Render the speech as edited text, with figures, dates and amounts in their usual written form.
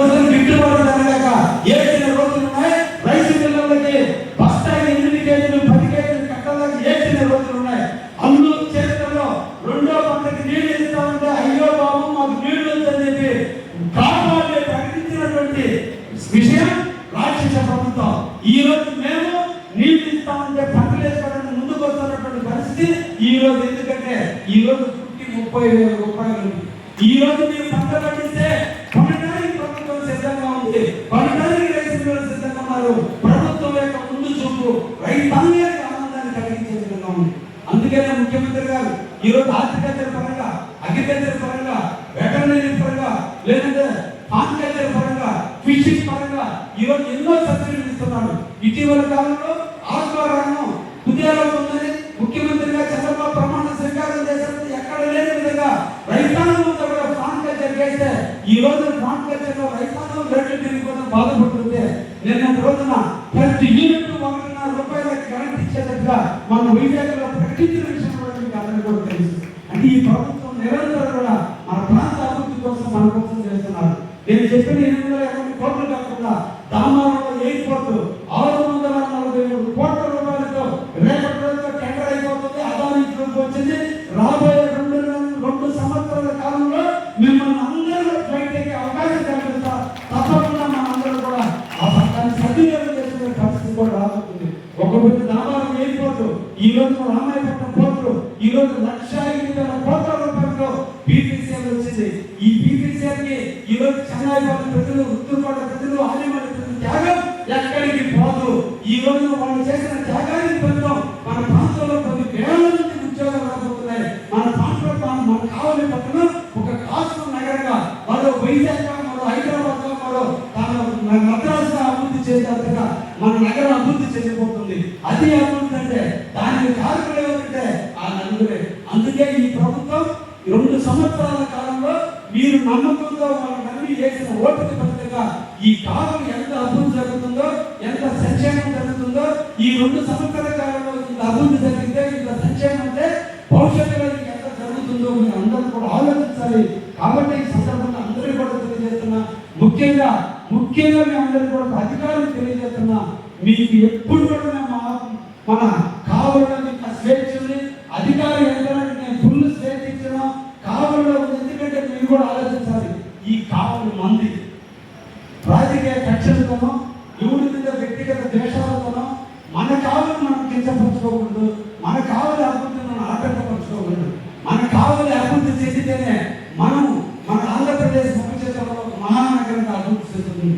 అందుకోసం గిట్టుబాటు జరగలేక ఏడ్చిన రోజులు ఉన్నాయి. రైతు పిల్లలకి బస్తాయి 8 కేజీలు 10 కేజీలు కట్టడానికి ఏడ్చిన రోజులు ఉన్నాయి. అందులో చరిత్రలో రెండో పంటకి నీళ్లు ఇస్తామంటే అయ్యో బాబు మాకు నీళ్లు వద్దని చెప్పి కాపాడే ప్రకటించినటువంటి విషయం రాక్షస ప్రభుత్వం. ఈ రోజు మేము నీళ్లు ఇస్తామంటే పంటలు వేసుకోవడానికి ముందుకు వస్తున్నటువంటి పరిస్థితి ఈ రోజు. ఎందుకంటే ఈ రోజు 30,000 రూపాయలు. ఈ రోజు మీరు పంట పండిస్తే కొనడానికి ప్రభుత్వం సిద్ధంగా ఉంది, కొనడానికి రైతులు సిద్ధంగా ఉన్నారు. ప్రభుత్వం యొక్క ముందు చూపు రైతాంగానికి ఆనందాన్ని కలిగించే విధంగా ఉంది. అందుకనే ముఖ్యమంత్రి గారు ఈ రోజు హార్టికల్చర్ పరంగా, అగ్రికల్చర్ పరంగా, వెటర్నరీ పరంగా, లేదంటే హార్టికల్చర్ పరంగా, ఫిషింగ్ పరంగా ఈ రోజు ఎన్నో సబ్సిడీలు ఇస్తున్నాడు. ఇటీవల కాలంలో ఆత్మారామం ఉద్యోగాలు ఉందని ముఖ్యమంత్రిగా చంద్రబాబు ప్రమాణ స్వీకారం చేశారు. ఎక్కడ లేని విధంగా రైతాంగం కూడా ఫాన్ కల్చర్ చేస్తే ఈ రోజు ఫాన్ కల్చర్ లో రైతాంగం రేట్లు పెరిగిపోవడం బాధపడుతుంటే నిన్న రోజున ప్రతి యూనిట్ 1.5 రూపాయలకి కరెంట్ ఇచ్చేటట్టుగా మన వైజాగ్లో ప్రకటించిన విషయం కూడా మీకు అందరికీ కూడా తెలుసు. అంటే ఈ ప్రభుత్వం నిరంతరం కూడా మన ప్రాంత అభివృద్ధి కోసం మన కోసం చేస్తున్నారు. నేను చెప్పిన 850 కోట్లు కాకుండా దామారంలో ఎయిర్పోర్ట్ 643 కోట్ల రూపాయలతో రేపటి రోజుల్లో టెండర్ అయిపోతుంది. అదాని గ్రూప్ వచ్చింది. రాబోయే 2 సంవత్సరాల కాలంలో మిమ్మల్ని అందరూ ఫ్లైట్ ఎక్కే అవకాశం కల్పిస్తా. తప్పకుండా మన అందరూ కూడా ఆ పథకాన్ని సద్వినియోగం చేసుకునే పరిస్థితి కూడా రాబోతుంది. ఒకటి దామారం ఎయిర్పోర్ట్, ఈ రోజు రామాయపట్నం పోర్టు, ఈ రోజు 1,50,000 కోట్ల రూపాయలతో బీపీసీఎల్ వచ్చింది. ఈ బీపీసీఎల్కి ఈ రోజు చెన్నైపాలెం ప్రజలు, ఉత్తరకోట ప్రజలు, ఆలిమల ప్రజలు త్యాగం ఎక్కడికి పోదు. ఈ రోజు వాళ్ళు చేసిన త్యాగానికి ఫలితం మన ప్రాంతంలో 10,000 మంది ఉద్యోగాలు రాబోతున్నాయి. మన ప్రాంతంలో మన కావలి పట్టణం ఒక రాష్ట్ర నగరంగా, మరో వైజాగ్, మరో హైదరాబాద్, మరో మద్రాసు అభివృద్ధి చేసేట్టుగా మన నగరం అభివృద్ధి చెందిపోతుంది. అది అభివృద్ధి అంటే దానికి కారణం ఏమంటే ఆ నలుగురే. అందుకే ఈ ప్రభుత్వం 2 సంవత్సరాల కాలంలో మీరు నమ్మకంతో వాళ్ళని చేసిన ఓటుకి బదులుగా ఈ కాలం ఎంత అభివృద్ధి జరుగుతుందో, ఎంత సంక్షేమం జరుగుతుందో, ఈ 2 సంవత్సరాల కాలంలో ఇంత అభివృద్ధి జరిగితే, ఇంత సంక్షేమం అంటే భవిష్యత్తులో ఎంత జరుగుతుందో మీరు అందరూ కూడా ఆలోచించాలి. కాబట్టి ఈ సందర్భంగా అందరికీ కూడా తెలియజేస్తున్నా, ముఖ్యంగా మీ అందరికీ కూడా అధికారులు తెలియజేస్తున్నా, మీకు ఎప్పుడు కూడా మన కావాలని స్వేచ్ఛని అధికారి యంత్రానికి నేను ఫుల్ స్వేచ్ఛ ఇచ్చిన కావలిలో ఉంది. ఎందుకంటే మీరు కూడా ఆలోచించాలి, ఈ కావలి మంది రాజకీయ కక్షలతోనో, ఎవరి మీద వ్యక్తిగత ద్వేషాలతోనో మన కావలి మనం కించపరచుకోకూడదు. మన కావలి అభివృద్ధిని మనం ఆటంకపరచుకోకూడదు. మన కావలి అభివృద్ధి చెందితేనే మనం మన ఆంధ్రప్రదేశ్ ముఖ్య చేతుల్లో మహానగరంగా అభివృద్ధి చెందుతుంది.